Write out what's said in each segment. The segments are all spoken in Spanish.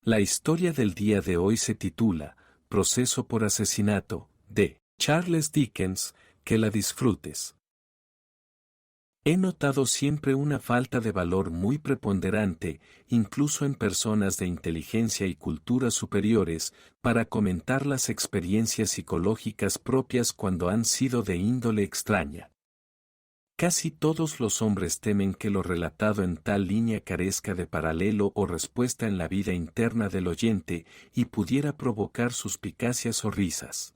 La historia del día de hoy se titula Proceso por asesinato, de Charles Dickens. Que la disfrutes. He notado siempre una falta de valor muy preponderante, incluso en personas de inteligencia y cultura superiores, para comentar las experiencias psicológicas propias cuando han sido de índole extraña. Casi todos los hombres temen que lo relatado en tal línea carezca de paralelo o respuesta en la vida interna del oyente y pudiera provocar suspicacias o risas.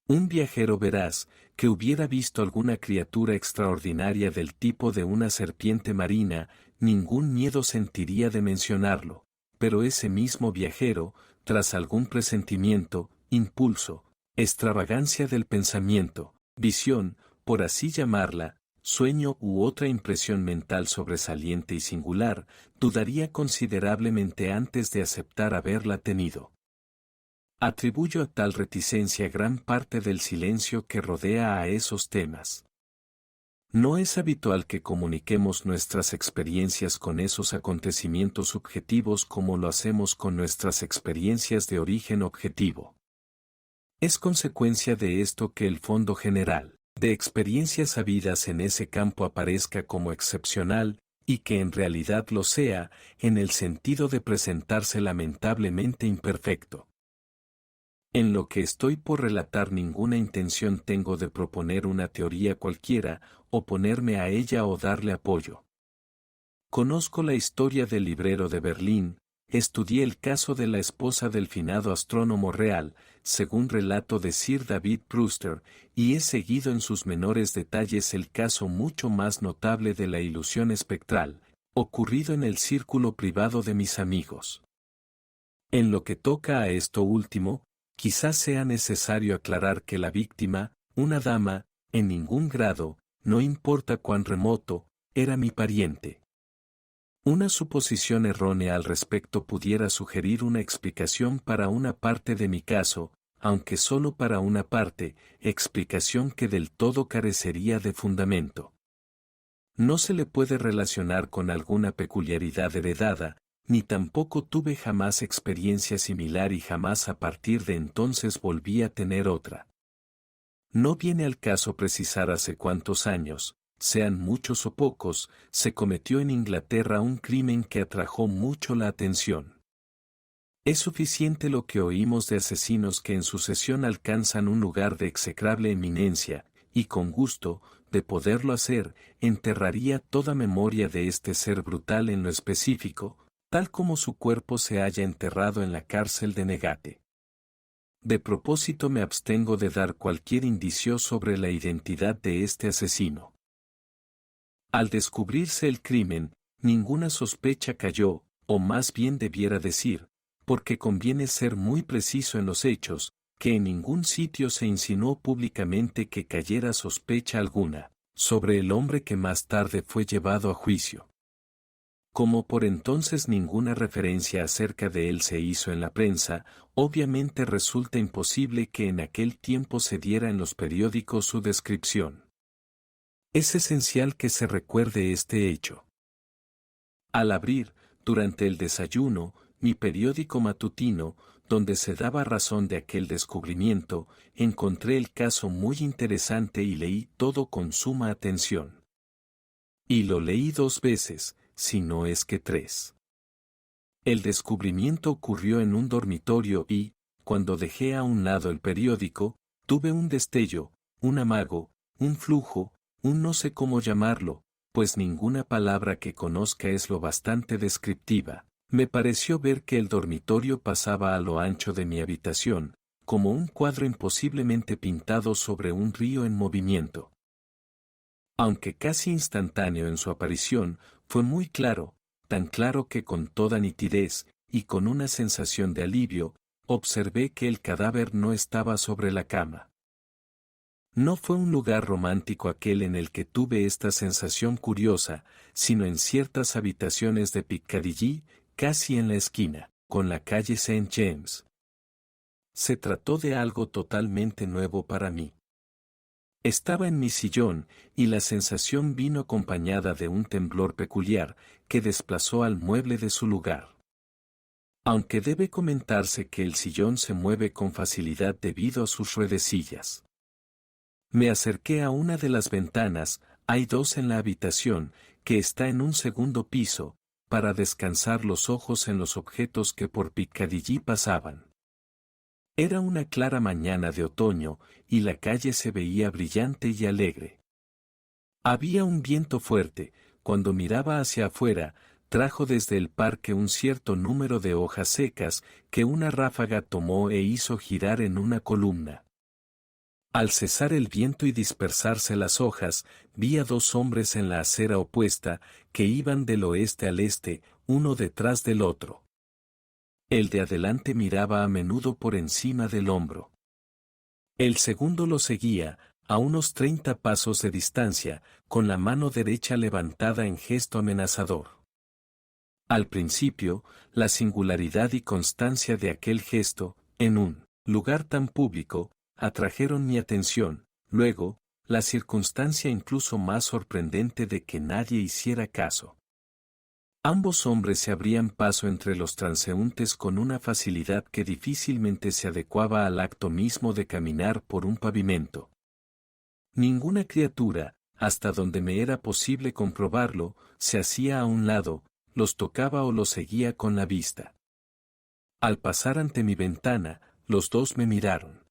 Un viajero veraz, que hubiera visto alguna criatura extraordinaria del tipo de una serpiente marina, ningún miedo sentiría de mencionarlo, pero ese mismo viajero, tras algún presentimiento, impulso, extravagancia del pensamiento, visión, por así llamarla, sueño u otra impresión mental sobresaliente y singular, dudaría considerablemente antes de aceptar haberla tenido. Atribuyo a tal reticencia gran parte del silencio que rodea a esos temas. No es habitual que comuniquemos nuestras experiencias con esos acontecimientos subjetivos como lo hacemos con nuestras experiencias de origen objetivo. Es consecuencia de esto que el fondo general de experiencias habidas en ese campo aparezca como excepcional, y que en realidad lo sea, en el sentido de presentarse lamentablemente imperfecto. En lo que estoy por relatar ninguna intención tengo de proponer una teoría cualquiera, oponerme a ella o darle apoyo. Conozco la historia del librero de Berlín, estudié el caso de la esposa del finado astrónomo real, según relato de Sir David Brewster, y he seguido en sus menores detalles el caso mucho más notable de la ilusión espectral, ocurrido en el círculo privado de mis amigos. En lo que toca a esto último, quizás sea necesario aclarar que la víctima, una dama, en ningún grado, no importa cuán remoto, era mi pariente. Una suposición errónea al respecto pudiera sugerir una explicación para una parte de mi caso, aunque solo para una parte, explicación que del todo carecería de fundamento. No se le puede relacionar con alguna peculiaridad heredada, ni tampoco tuve jamás experiencia similar y jamás a partir de entonces volví a tener otra. No viene al caso precisar hace cuántos años, sean muchos o pocos, se cometió en Inglaterra un crimen que atrajo mucho la atención. Es suficiente lo que oímos de asesinos que en sucesión alcanzan un lugar de execrable eminencia, y con gusto, de poderlo hacer, enterraría toda memoria de este ser brutal en lo específico, tal como su cuerpo se haya enterrado en la cárcel de Negate. De propósito me abstengo de dar cualquier indicio sobre la identidad de este asesino. Al descubrirse el crimen, ninguna sospecha cayó, o más bien debiera decir, porque conviene ser muy preciso en los hechos, que en ningún sitio se insinuó públicamente que cayera sospecha alguna, sobre el hombre que más tarde fue llevado a juicio. Como por entonces ninguna referencia acerca de él se hizo en la prensa, obviamente resulta imposible que en aquel tiempo se diera en los periódicos su descripción. Es esencial que se recuerde este hecho. Al abrir, durante el desayuno, mi periódico matutino, donde se daba razón de aquel descubrimiento, encontré el caso muy interesante y leí todo con suma atención. Y lo leí 2 veces, si no es que 3. El descubrimiento ocurrió en un dormitorio y, cuando dejé a un lado el periódico, tuve un destello, un amago, un flujo, un no sé cómo llamarlo, pues ninguna palabra que conozca es lo bastante descriptiva. Me pareció ver que el dormitorio pasaba a lo ancho de mi habitación, como un cuadro imposiblemente pintado sobre un río en movimiento. Aunque casi instantáneo en su aparición, fue muy claro, tan claro que con toda nitidez, y con una sensación de alivio, observé que el cadáver no estaba sobre la cama. No fue un lugar romántico aquel en el que tuve esta sensación curiosa, sino en ciertas habitaciones de Piccadilly, casi en la esquina, con la calle St. James. Se trató de algo totalmente nuevo para mí. Estaba en mi sillón, y la sensación vino acompañada de un temblor peculiar, que desplazó al mueble de su lugar. aunque debe comentarse que el sillón se mueve con facilidad debido a sus ruedecillas. Me acerqué a una de las ventanas, hay dos en la habitación, que está en un segundo piso, para descansar los ojos en los objetos que por Piccadilly pasaban. Era una clara mañana de otoño, y la calle se veía brillante y alegre. Había un viento fuerte, cuando miraba hacia afuera, trajo desde el parque un cierto número de hojas secas, que una ráfaga tomó e hizo girar en una columna. Al cesar el viento y dispersarse las hojas, vi a dos hombres en la acera opuesta, que iban del oeste al este, uno detrás del otro. El de adelante miraba a menudo por encima del hombro. El segundo lo seguía, a unos 30 pasos de distancia, con la mano derecha levantada en gesto amenazador. Al principio, la singularidad y constancia de aquel gesto, en un lugar tan público, atrajeron mi atención, luego, la circunstancia incluso más sorprendente de que nadie hiciera caso. Ambos hombres se abrían paso entre los transeúntes con una facilidad que difícilmente se adecuaba al acto mismo de caminar por un pavimento. Ninguna criatura, hasta donde me era posible comprobarlo, se hacía a un lado, los tocaba o los seguía con la vista. Al pasar ante mi ventana, los dos me miraron.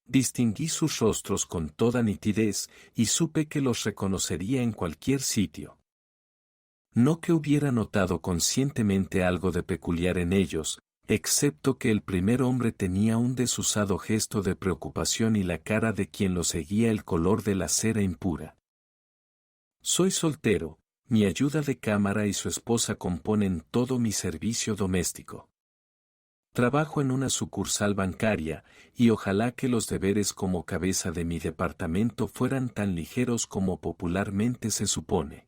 Distinguí sus rostros con toda nitidez y supe que los reconocería en cualquier sitio. No que hubiera notado conscientemente algo de peculiar en ellos, excepto que el primer hombre tenía un desusado gesto de preocupación y la cara de quien lo seguía el color de la cera impura. Soy soltero, mi ayuda de cámara y su esposa componen todo mi servicio doméstico. Trabajo en una sucursal bancaria, y ojalá que los deberes como cabeza de mi departamento fueran tan ligeros como popularmente se supone.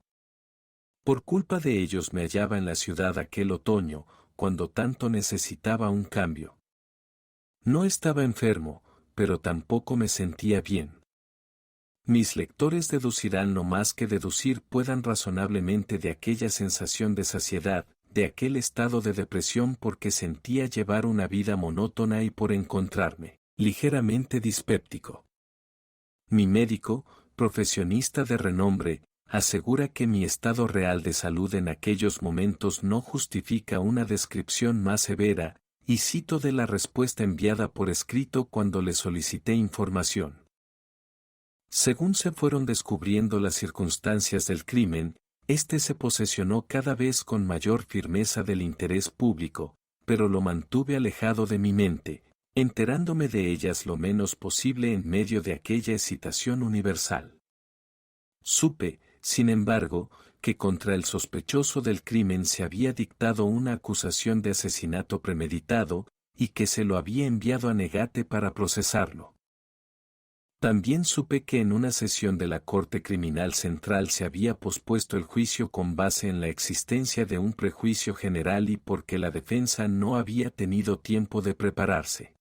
Por culpa de ellos me hallaba en la ciudad aquel otoño, cuando tanto necesitaba un cambio. No estaba enfermo, pero tampoco me sentía bien. Mis lectores deducirán lo más que deducir puedan razonablemente de aquella sensación de saciedad, de aquel estado de depresión porque sentía llevar una vida monótona y por encontrarme ligeramente dispéptico. Mi médico, profesionista de renombre, asegura que mi estado real de salud en aquellos momentos no justifica una descripción más severa, y cito de la respuesta enviada por escrito cuando le solicité información. Según se fueron descubriendo las circunstancias del crimen, este se posesionó cada vez con mayor firmeza del interés público, pero lo mantuve alejado de mi mente, enterándome de ellas lo menos posible en medio de aquella excitación universal. Supe, sin embargo, que contra el sospechoso del crimen se había dictado una acusación de asesinato premeditado, y que se lo había enviado a Negate para procesarlo. También supe que en una sesión de la Corte Criminal Central se había pospuesto el juicio con base en la existencia de un prejuicio general y porque la defensa no había tenido tiempo de prepararse.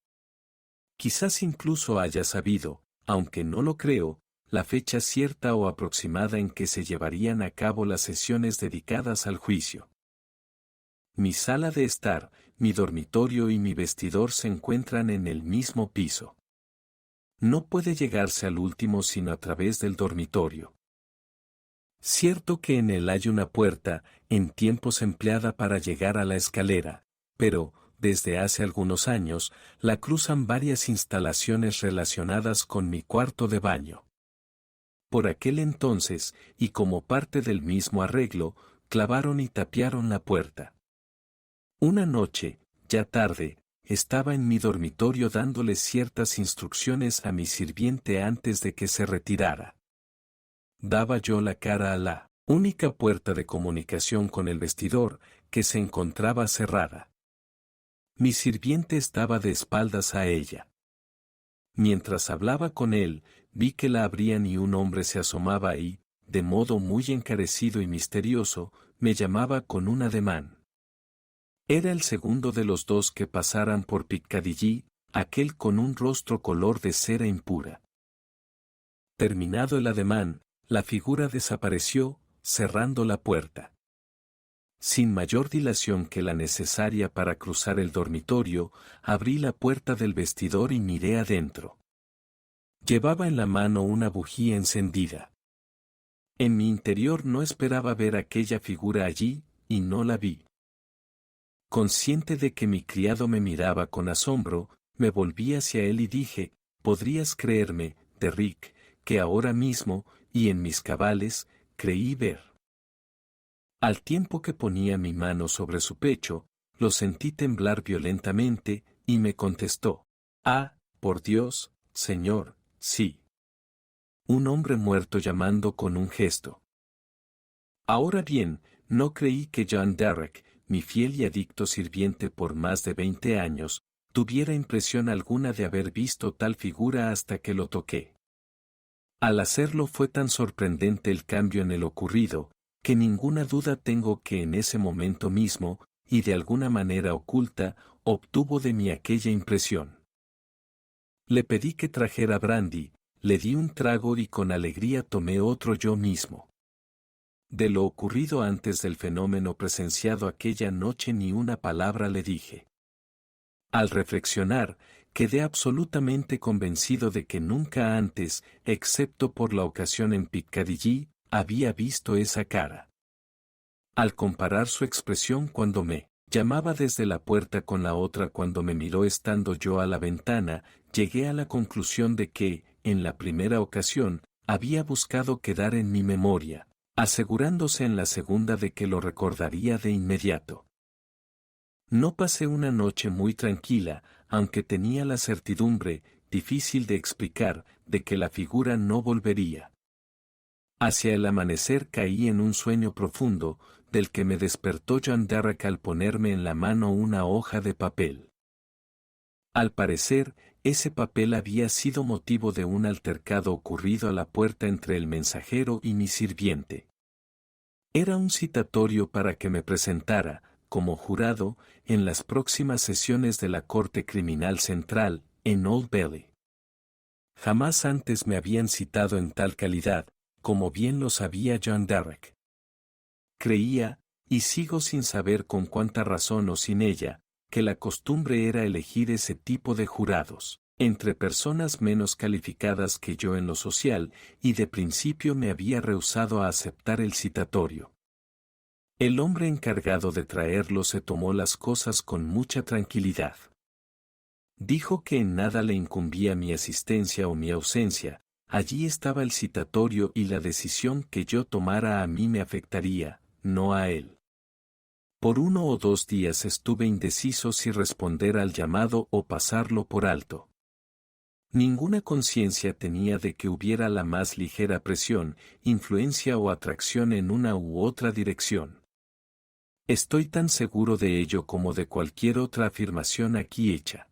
Quizás incluso haya sabido, aunque no lo creo, la fecha cierta o aproximada en que se llevarían a cabo las sesiones dedicadas al juicio. Mi sala de estar, mi dormitorio y mi vestidor se encuentran en el mismo piso. No puede llegarse al último sino a través del dormitorio. Cierto que en él hay una puerta, en tiempos empleada para llegar a la escalera, pero, desde hace algunos años, la cruzan varias instalaciones relacionadas con mi cuarto de baño. Por aquel entonces, y como parte del mismo arreglo, clavaron y tapiaron la puerta. Una noche, ya tarde, estaba en mi dormitorio dándole ciertas instrucciones a mi sirviente antes de que se retirara. Daba yo la cara a la única puerta de comunicación con el vestidor, que se encontraba cerrada. Mi sirviente estaba de espaldas a ella. Mientras hablaba con él, vi que la abrían y un hombre se asomaba y, de modo muy encarecido y misterioso, me llamaba con un ademán. Era el segundo de los dos que pasaran por Piccadilly, aquel con un rostro color de cera impura. Terminado el ademán, la figura desapareció, cerrando la puerta. Sin mayor dilación que la necesaria para cruzar el dormitorio, abrí la puerta del vestidor y miré adentro. Llevaba en la mano una bujía encendida. En mi interior no esperaba ver aquella figura allí, y no la vi. Consciente de que mi criado me miraba con asombro, me volví hacia él y dije, «¿Podrías creerme, Derrick, que ahora mismo, y en mis cabales, creí ver?» Al tiempo que ponía mi mano sobre su pecho, lo sentí temblar violentamente, y me contestó, «Ah, por Dios, señor, sí». Un hombre muerto llamando con un gesto. Ahora bien, no creí que John Derrick, mi fiel y adicto sirviente por más de 20 años, tuviera impresión alguna de haber visto tal figura hasta que lo toqué. Al hacerlo fue tan sorprendente el cambio en el ocurrido, que ninguna duda tengo que en ese momento mismo, y de alguna manera oculta, obtuvo de mí aquella impresión. Le pedí que trajera brandy, le di un trago y con alegría tomé otro yo mismo. De lo ocurrido antes del fenómeno presenciado aquella noche ni una palabra le dije. Al reflexionar, quedé absolutamente convencido de que nunca antes, excepto por la ocasión en Piccadilly, había visto esa cara. Al comparar su expresión cuando me llamaba desde la puerta con la otra cuando me miró estando yo a la ventana, llegué a la conclusión de que, en la primera ocasión, había buscado quedar en mi memoria, asegurándose en la segunda de que lo recordaría de inmediato. No pasé una noche muy tranquila, aunque tenía la certidumbre, difícil de explicar, de que la figura no volvería. Hacia el amanecer caí en un sueño profundo, del que me despertó John Derrick al ponerme en la mano una hoja de papel. Al parecer, ese papel había sido motivo de un altercado ocurrido a la puerta entre el mensajero y mi sirviente. Era un citatorio para que me presentara, como jurado, en las próximas sesiones de la Corte Criminal Central, en Old Bailey. Jamás antes me habían citado en tal calidad, como bien lo sabía John Derrick. Creía, y sigo sin saber con cuánta razón o sin ella, que la costumbre era elegir ese tipo de jurados, entre personas menos calificadas que yo en lo social, y de principio me había rehusado a aceptar el citatorio. El hombre encargado de traerlo se tomó las cosas con mucha tranquilidad. Dijo que en nada le incumbía mi asistencia o mi ausencia, allí estaba el citatorio y la decisión que yo tomara a mí me afectaría, no a él. Por 1 o 2 días estuve indeciso si responder al llamado o pasarlo por alto. Ninguna conciencia tenía de que hubiera la más ligera presión, influencia o atracción en una u otra dirección. Estoy tan seguro de ello como de cualquier otra afirmación aquí hecha.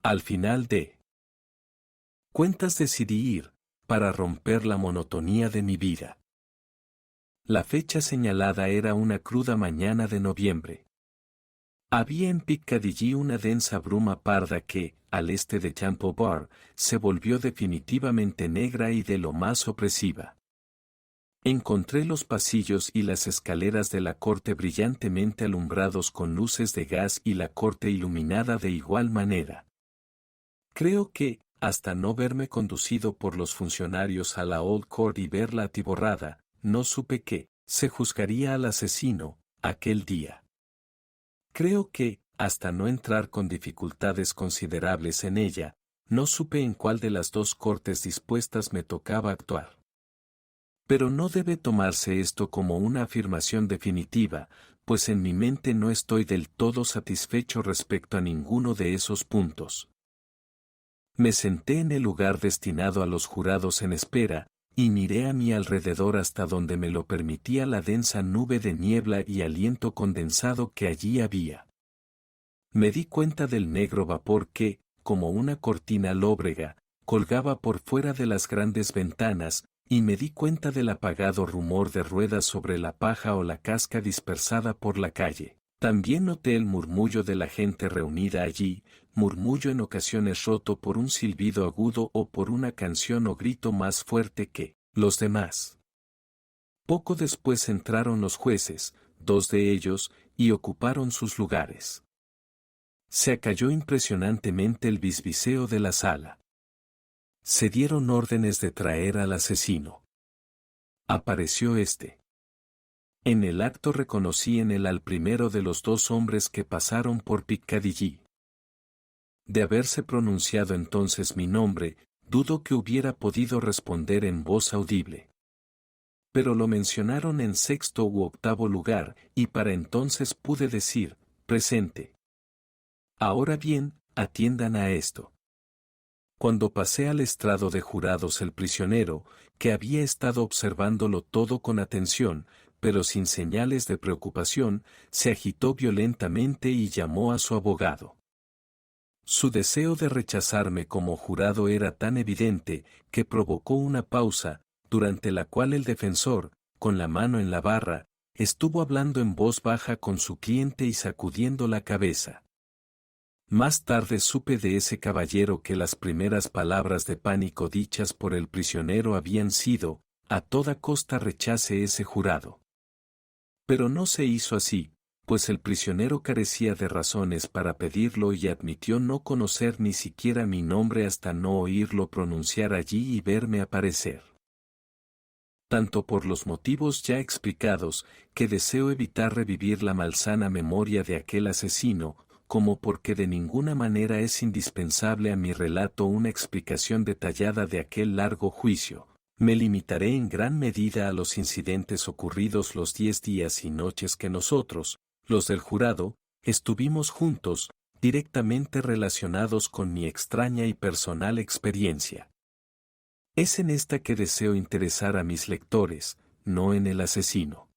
Al final de cuentas decidí ir, para romper la monotonía de mi vida. La fecha señalada era una cruda mañana de noviembre. Había en Piccadilly una densa bruma parda que, al este de Temple Bar, se volvió definitivamente negra y de lo más opresiva. Encontré los pasillos y las escaleras de la corte brillantemente alumbrados con luces de gas y la corte iluminada de igual manera. Creo que, hasta no verme conducido por los funcionarios a la Old Court y verla atiborrada, no supe que se juzgaría al asesino aquel día. Creo que, hasta no entrar con dificultades considerables en ella, no supe en cuál de las 2 cortes dispuestas me tocaba actuar. Pero no debe tomarse esto como una afirmación definitiva, pues en mi mente no estoy del todo satisfecho respecto a ninguno de esos puntos. Me senté en el lugar destinado a los jurados en espera, y miré a mi alrededor hasta donde me lo permitía la densa nube de niebla y aliento condensado que allí había. Me di cuenta del negro vapor que, como una cortina lóbrega, colgaba por fuera de las grandes ventanas, y me di cuenta del apagado rumor de ruedas sobre la paja o la casca dispersada por la calle. También noté el murmullo de la gente reunida allí, murmullo en ocasiones roto por un silbido agudo o por una canción o grito más fuerte que los demás. Poco después entraron los jueces, 2 de ellos, y ocuparon sus lugares. Se acalló impresionantemente el bisbiseo de la sala. Se dieron órdenes de traer al asesino. Apareció este. En el acto reconocí en él al primero de los 2 hombres que pasaron por Piccadilly. De haberse pronunciado entonces mi nombre, dudo que hubiera podido responder en voz audible. Pero lo mencionaron en 6º u 8º lugar, y para entonces pude decir, presente. Ahora bien, atiendan a esto. Cuando pasé al estrado de jurados el prisionero, que había estado observándolo todo con atención, pero sin señales de preocupación, se agitó violentamente y llamó a su abogado. Su deseo de rechazarme como jurado era tan evidente, que provocó una pausa, durante la cual el defensor, con la mano en la barra, estuvo hablando en voz baja con su cliente y sacudiendo la cabeza. Más tarde supe de ese caballero que las primeras palabras de pánico dichas por el prisionero habían sido, a toda costa rechace ese jurado. Pero no se hizo así, pues el prisionero carecía de razones para pedirlo y admitió no conocer ni siquiera mi nombre hasta no oírlo pronunciar allí y verme aparecer. Tanto por los motivos ya explicados, que deseo evitar revivir la malsana memoria de aquel asesino, como porque de ninguna manera es indispensable a mi relato una explicación detallada de aquel largo juicio, me limitaré en gran medida a los incidentes ocurridos los 10 días y noches que nosotros, los del jurado, estuvimos juntos, directamente relacionados con mi extraña y personal experiencia. Es en esta que deseo interesar a mis lectores, no en el asesino.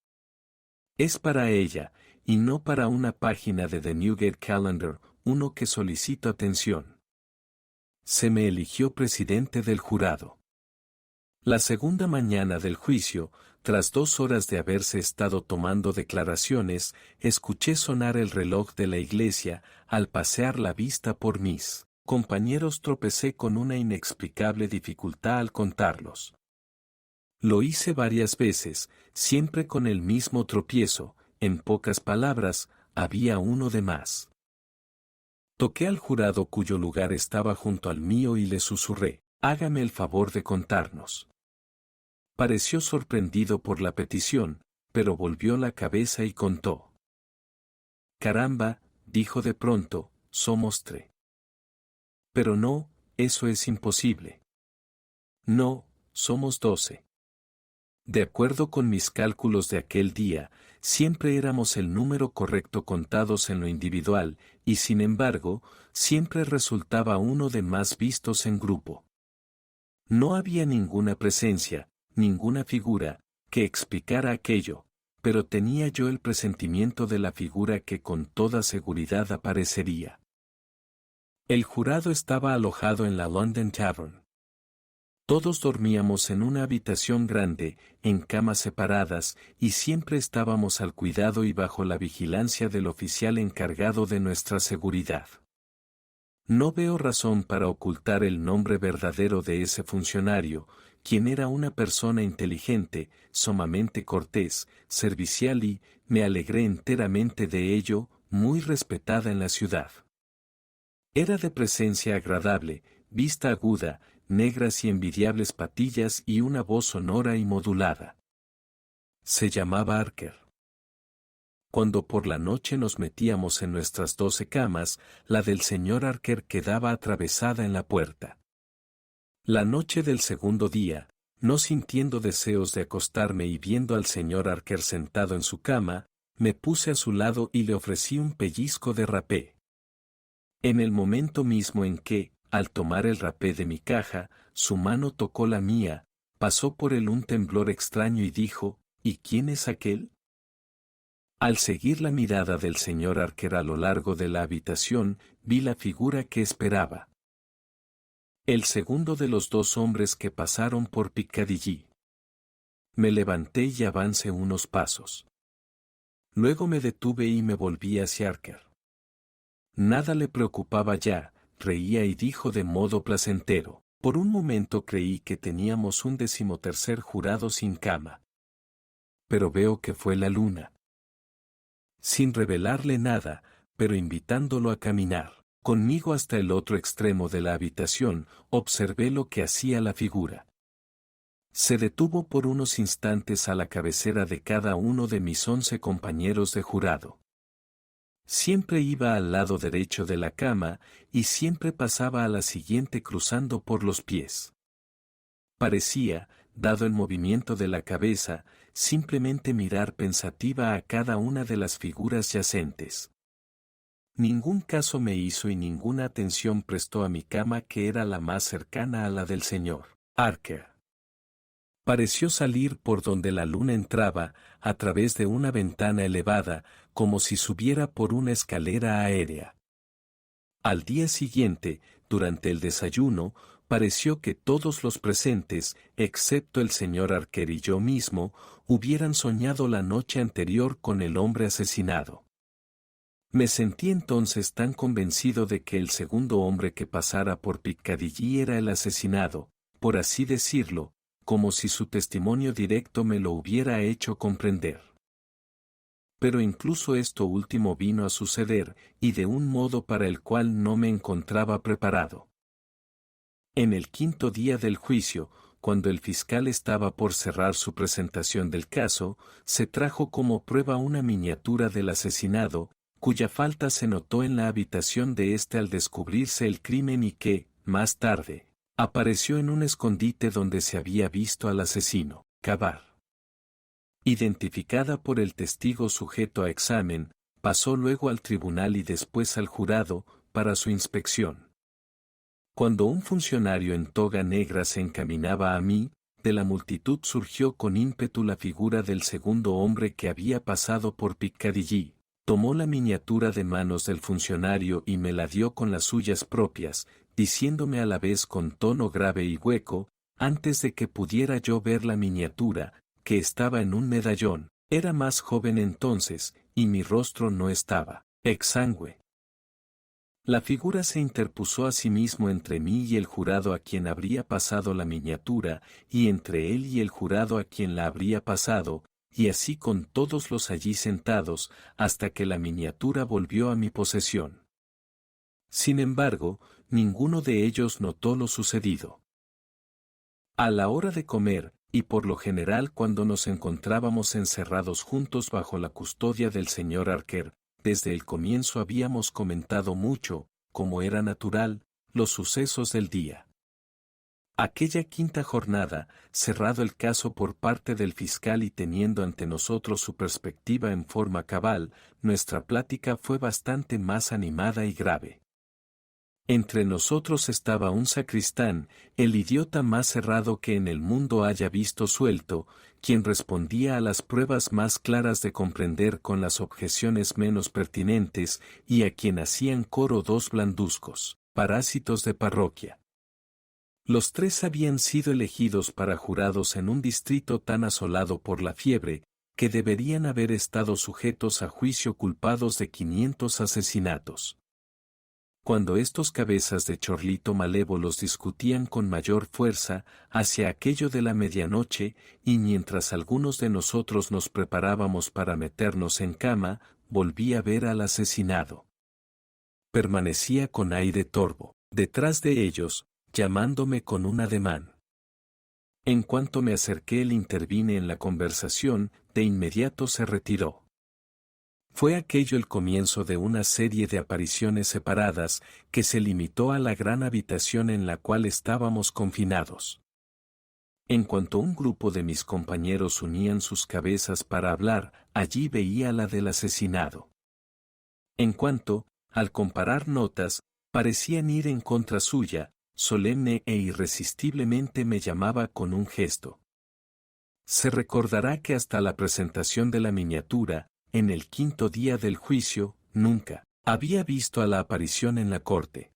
Es para ella, y no para una página de The Newgate Calendar, uno que solicito atención. Se me eligió presidente del jurado. La segunda mañana del juicio, tras 2 horas de haberse estado tomando declaraciones, escuché sonar el reloj de la iglesia. Al pasear la vista por mis compañeros tropecé con una inexplicable dificultad al contarlos. Lo hice varias veces, siempre con el mismo tropiezo, en pocas palabras, había uno de más. Toqué al jurado cuyo lugar estaba junto al mío y le susurré, hágame el favor de contarnos. Pareció sorprendido por la petición, pero volvió la cabeza y contó. Caramba, dijo de pronto, somos 3. Pero no, eso es imposible. No, somos 12. De acuerdo con mis cálculos de aquel día, siempre éramos el número correcto contados en lo individual, y sin embargo, siempre resultaba uno de más vistos en grupo. No había ninguna presencia, ninguna figura, que explicara aquello, pero tenía yo el presentimiento de la figura que con toda seguridad aparecería. El jurado estaba alojado en la London Tavern. Todos dormíamos en una habitación grande, en camas separadas, y siempre estábamos al cuidado y bajo la vigilancia del oficial encargado de nuestra seguridad. No veo razón para ocultar el nombre verdadero de ese funcionario, quien era una persona inteligente, sumamente cortés, servicial y, me alegré enteramente de ello, muy respetada en la ciudad. Era de presencia agradable, vista aguda, negras y envidiables patillas y una voz sonora y modulada. Se llamaba Harker. Cuando por la noche nos metíamos en nuestras 12 camas, la del señor Harker quedaba atravesada en la puerta. La noche del segundo día, no sintiendo deseos de acostarme y viendo al señor Harker sentado en su cama, me puse a su lado y le ofrecí un pellizco de rapé. En el momento mismo en que, al tomar el rapé de mi caja, su mano tocó la mía, pasó por él un temblor extraño y dijo, ¿y quién es aquel? Al seguir la mirada del señor Harker a lo largo de la habitación, vi la figura que esperaba. El segundo de los 2 hombres que pasaron por Piccadilly. Me levanté y avancé unos pasos. Luego me detuve y me volví hacia Harker. Nada le preocupaba ya, reía y dijo de modo placentero. Por un momento creí que teníamos un 13º jurado sin cama. Pero veo que fue la luna. sin revelarle nada, pero invitándolo a caminar conmigo hasta el otro extremo de la habitación, observé lo que hacía la figura. Se detuvo por unos instantes a la cabecera de cada uno de mis 11 compañeros de jurado. Siempre iba al lado derecho de la cama, y siempre pasaba a la siguiente cruzando por los pies. Parecía, dado el movimiento de la cabeza, simplemente mirar pensativa a cada una de las figuras yacentes. Ningún caso me hizo y ninguna atención prestó a mi cama, que era la más cercana a la del señor Archer. Pareció salir por donde la luna entraba, a través de una ventana elevada, como si subiera por una escalera aérea. Al día siguiente, durante el desayuno, pareció que todos los presentes, excepto el señor Archer y yo mismo, hubieran soñado la noche anterior con el hombre asesinado. Me sentí entonces tan convencido de que el segundo hombre que pasara por Piccadilly era el asesinado, por así decirlo, como si su testimonio directo me lo hubiera hecho comprender. Pero incluso esto último vino a suceder, y de un modo para el cual no me encontraba preparado. En el quinto día del juicio, cuando el fiscal estaba por cerrar su presentación del caso, se trajo como prueba una miniatura del asesinado, cuya falta se notó en la habitación de éste al descubrirse el crimen y que, más tarde, apareció en un escondite donde se había visto al asesino cavar. Identificada por el testigo sujeto a examen, pasó luego al tribunal y después al jurado, para su inspección. Cuando un funcionario en toga negra se encaminaba a mí, de la multitud surgió con ímpetu la figura del segundo hombre que había pasado por Piccadilly. Tomó la miniatura de manos del funcionario y me la dio con las suyas propias, diciéndome a la vez con tono grave y hueco, antes de que pudiera yo ver la miniatura, que estaba en un medallón. Era más joven entonces, y mi rostro no estaba exangüe. La figura se interpuso a sí mismo entre mí y el jurado a quien habría pasado la miniatura, y entre él y el jurado a quien la habría pasado, y así con todos los allí sentados, hasta que la miniatura volvió a mi posesión. Sin embargo, ninguno de ellos notó lo sucedido. A la hora de comer, y por lo general cuando nos encontrábamos encerrados juntos bajo la custodia del señor Archer, desde el comienzo habíamos comentado mucho, como era natural, los sucesos del día. Aquella quinta jornada, cerrado el caso por parte del fiscal y teniendo ante nosotros su perspectiva en forma cabal, nuestra plática fue bastante más animada y grave. Entre nosotros estaba un sacristán, el idiota más cerrado que en el mundo haya visto suelto, quien respondía a las pruebas más claras de comprender con las objeciones menos pertinentes, y a quien hacían coro dos blanduzcos, parásitos de parroquia. Los tres habían sido elegidos para jurados en un distrito tan asolado por la fiebre, que deberían haber estado sujetos a juicio culpados de 500 asesinatos. Cuando estos cabezas de chorlito malévolos discutían con mayor fuerza, hacia aquello de la medianoche, y mientras algunos de nosotros nos preparábamos para meternos en cama, volví a ver al asesinado. Permanecía con aire torvo, detrás de ellos, llamándome con un ademán. En cuanto me acerqué él intervine en la conversación, de inmediato se retiró. Fue aquello el comienzo de una serie de apariciones separadas, que se limitó a la gran habitación en la cual estábamos confinados. En cuanto un grupo de mis compañeros unían sus cabezas para hablar, allí veía la del asesinado. En cuanto, al comparar notas, parecían ir en contra suya, solemne e irresistiblemente me llamaba con un gesto. Se recordará que hasta la presentación de la miniatura, en el quinto día del juicio, nunca había visto a la aparición en la corte.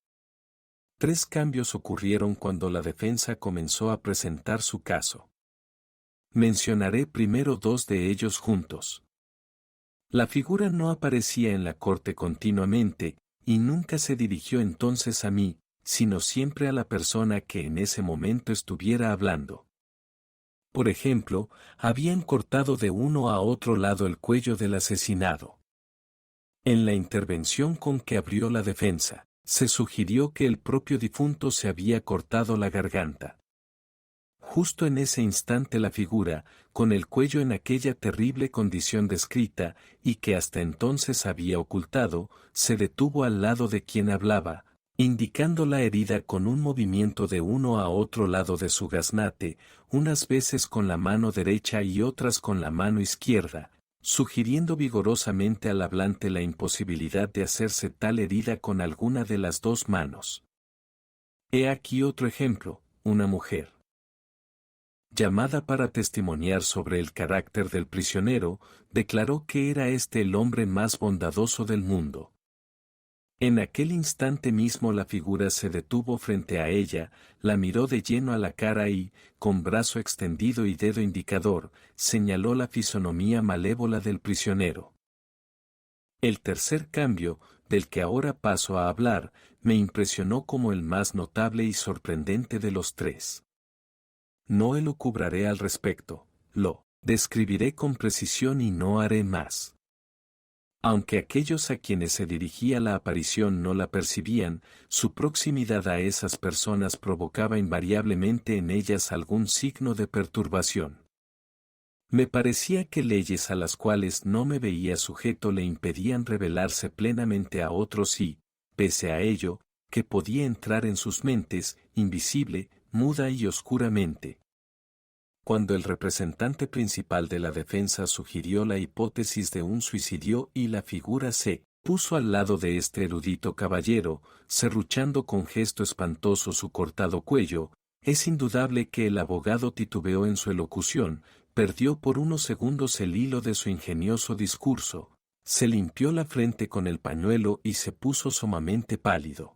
3 cambios ocurrieron cuando la defensa comenzó a presentar su caso. Mencionaré primero 2 de ellos juntos. La figura no aparecía en la corte continuamente, y nunca se dirigió entonces a mí, sino siempre a la persona que en ese momento estuviera hablando. Por ejemplo, habían cortado de uno a otro lado el cuello del asesinado. En la intervención con que abrió la defensa, se sugirió que el propio difunto se había cortado la garganta. Justo en ese instante la figura, con el cuello en aquella terrible condición descrita, y que hasta entonces había ocultado, se detuvo al lado de quien hablaba, indicando la herida con un movimiento de uno a otro lado de su gaznate, unas veces con la mano derecha y otras con la mano izquierda, sugiriendo vigorosamente al hablante la imposibilidad de hacerse tal herida con alguna de las dos manos. He aquí otro ejemplo, una mujer, llamada para testimoniar sobre el carácter del prisionero, declaró que era este el hombre más bondadoso del mundo. En aquel instante mismo la figura se detuvo frente a ella, la miró de lleno a la cara y, con brazo extendido y dedo indicador, señaló la fisonomía malévola del prisionero. El tercer cambio, del que ahora paso a hablar, me impresionó como el más notable y sorprendente de los tres. No elucubraré al respecto, lo describiré con precisión y no haré más. Aunque aquellos a quienes se dirigía la aparición no la percibían, su proximidad a esas personas provocaba invariablemente en ellas algún signo de perturbación. Me parecía que leyes a las cuales no me veía sujeto le impedían revelarse plenamente a otros y, pese a ello, que podía entrar en sus mentes, invisible, muda y oscuramente. Cuando el representante principal de la defensa sugirió la hipótesis de un suicidio y la figura se puso al lado de este erudito caballero, serruchando con gesto espantoso su cortado cuello, es indudable que el abogado titubeó en su elocución, perdió por unos segundos el hilo de su ingenioso discurso, se limpió la frente con el pañuelo y se puso sumamente pálido.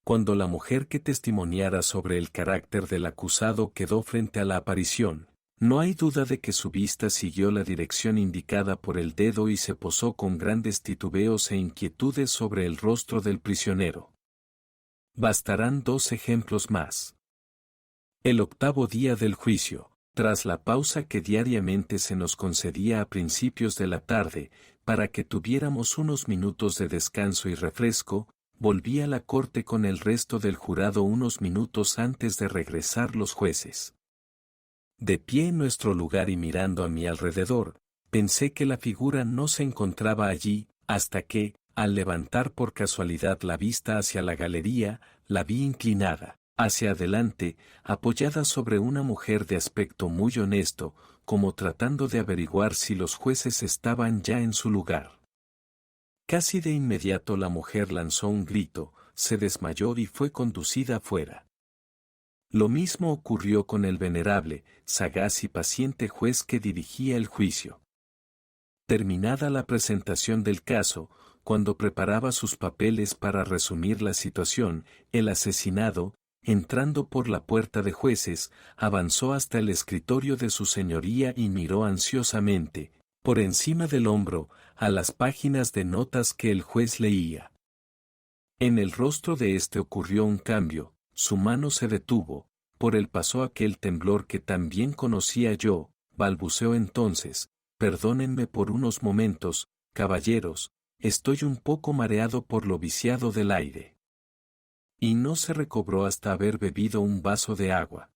Cuando la mujer que testimoniara sobre el carácter del acusado quedó frente a la aparición, no hay duda de que su vista siguió la dirección indicada por el dedo y se posó con grandes titubeos e inquietudes sobre el rostro del prisionero. Bastarán 2 ejemplos más. El 8º día del juicio, tras la pausa que diariamente se nos concedía a principios de la tarde, para que tuviéramos unos minutos de descanso y refresco, volví a la corte con el resto del jurado unos minutos antes de regresar los jueces. De pie en nuestro lugar y mirando a mi alrededor, pensé que la figura no se encontraba allí, hasta que, al levantar por casualidad la vista hacia la galería, la vi inclinada, hacia adelante, apoyada sobre una mujer de aspecto muy honesto, como tratando de averiguar si los jueces estaban ya en su lugar. Casi de inmediato la mujer lanzó un grito, se desmayó y fue conducida afuera. Lo mismo ocurrió con el venerable, sagaz y paciente juez que dirigía el juicio. Terminada la presentación del caso, cuando preparaba sus papeles para resumir la situación, el asesinado, entrando por la puerta de jueces, avanzó hasta el escritorio de su señoría y miró ansiosamente, por encima del hombro, a las páginas de notas que el juez leía. En el rostro de éste ocurrió un cambio, su mano se detuvo, por él pasó aquel temblor que tan bien conocía yo, balbuceó entonces, perdónenme por unos momentos, caballeros, estoy un poco mareado por lo viciado del aire. Y no se recobró hasta haber bebido un vaso de agua.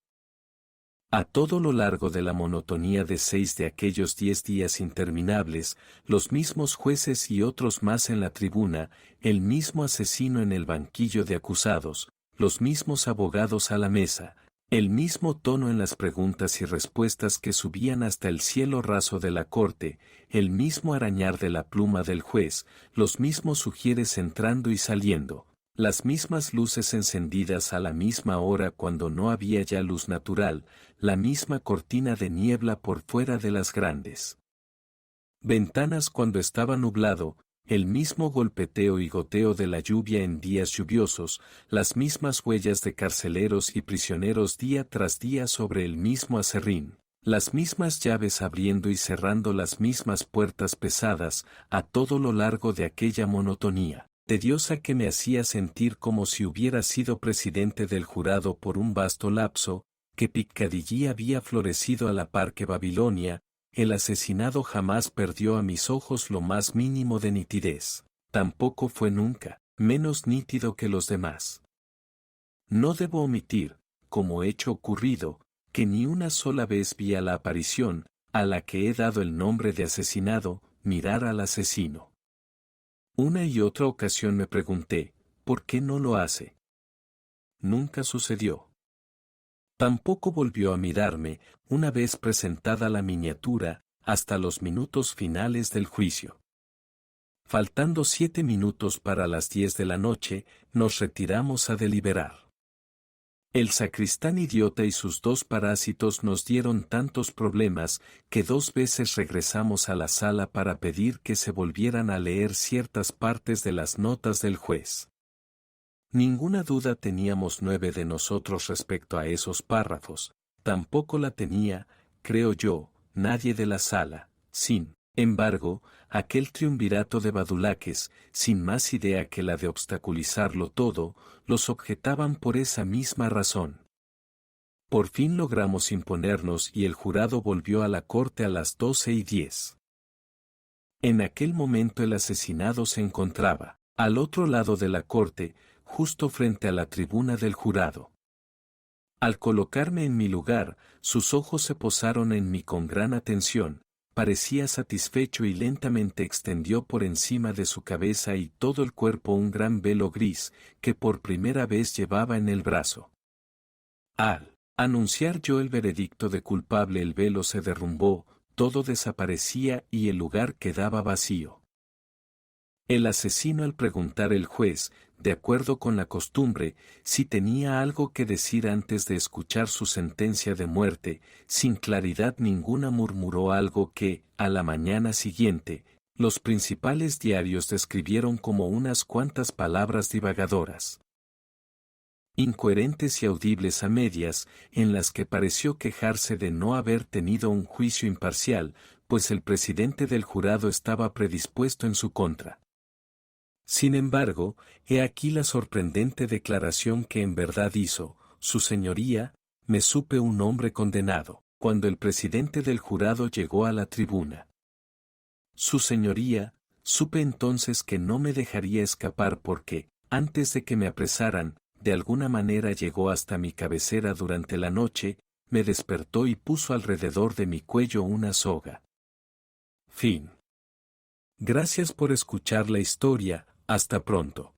A todo lo largo de la monotonía de 6 de aquellos 10 días interminables, los mismos jueces y otros más en la tribuna, el mismo asesino en el banquillo de acusados, los mismos abogados a la mesa, el mismo tono en las preguntas y respuestas que subían hasta el cielo raso de la corte, el mismo arañar de la pluma del juez, los mismos ujieres entrando y saliendo, las mismas luces encendidas a la misma hora cuando no había ya luz natural, la misma cortina de niebla por fuera de las grandes ventanas cuando estaba nublado, el mismo golpeteo y goteo de la lluvia en días lluviosos, las mismas huellas de carceleros y prisioneros día tras día sobre el mismo aserrín, las mismas llaves abriendo y cerrando las mismas puertas pesadas, a todo lo largo de aquella monotonía tediosa que me hacía sentir como si hubiera sido presidente del jurado por un vasto lapso, que Piccadilly había florecido a la par que Babilonia, el asesinado jamás perdió a mis ojos lo más mínimo de nitidez. Tampoco fue nunca menos nítido que los demás. No debo omitir, como hecho ocurrido, que ni una sola vez vi a la aparición, a la que he dado el nombre de asesinado, mirar al asesino. Una y otra ocasión me pregunté, ¿por qué no lo hace? Nunca sucedió. Tampoco volvió a mirarme, una vez presentada la miniatura, hasta los minutos finales del juicio. Faltando 7 minutos para las 10 de la noche, nos retiramos a deliberar. El sacristán idiota y sus 2 parásitos nos dieron tantos problemas que 2 veces regresamos a la sala para pedir que se volvieran a leer ciertas partes de las notas del juez. Ninguna duda teníamos 9 de nosotros respecto a esos párrafos, tampoco la tenía, creo yo, nadie de la sala. Sin embargo, aquel triunvirato de badulaques, sin más idea que la de obstaculizarlo todo, los objetaban por esa misma razón. Por fin logramos imponernos y el jurado volvió a la corte a las 12:10. En aquel momento el asesinado se encontraba, al otro lado de la corte, justo frente a la tribuna del jurado. Al colocarme en mi lugar, sus ojos se posaron en mí con gran atención, parecía satisfecho y lentamente extendió por encima de su cabeza y todo el cuerpo un gran velo gris, que por primera vez llevaba en el brazo. Al anunciar yo el veredicto de culpable, el velo se derrumbó, todo desaparecía y el lugar quedaba vacío. El asesino, al preguntar el juez, de acuerdo con la costumbre, si tenía algo que decir antes de escuchar su sentencia de muerte, sin claridad ninguna murmuró algo que, a la mañana siguiente, los principales diarios describieron como unas cuantas palabras divagadoras, incoherentes y audibles a medias, en las que pareció quejarse de no haber tenido un juicio imparcial, pues el presidente del jurado estaba predispuesto en su contra. Sin embargo, he aquí la sorprendente declaración que en verdad hizo: Su Señoría, me supe un hombre condenado, cuando el presidente del jurado llegó a la tribuna. Su Señoría, supe entonces que no me dejaría escapar porque, antes de que me apresaran, de alguna manera llegó hasta mi cabecera durante la noche, me despertó y puso alrededor de mi cuello una soga. Fin. Gracias por escuchar la historia, hasta pronto.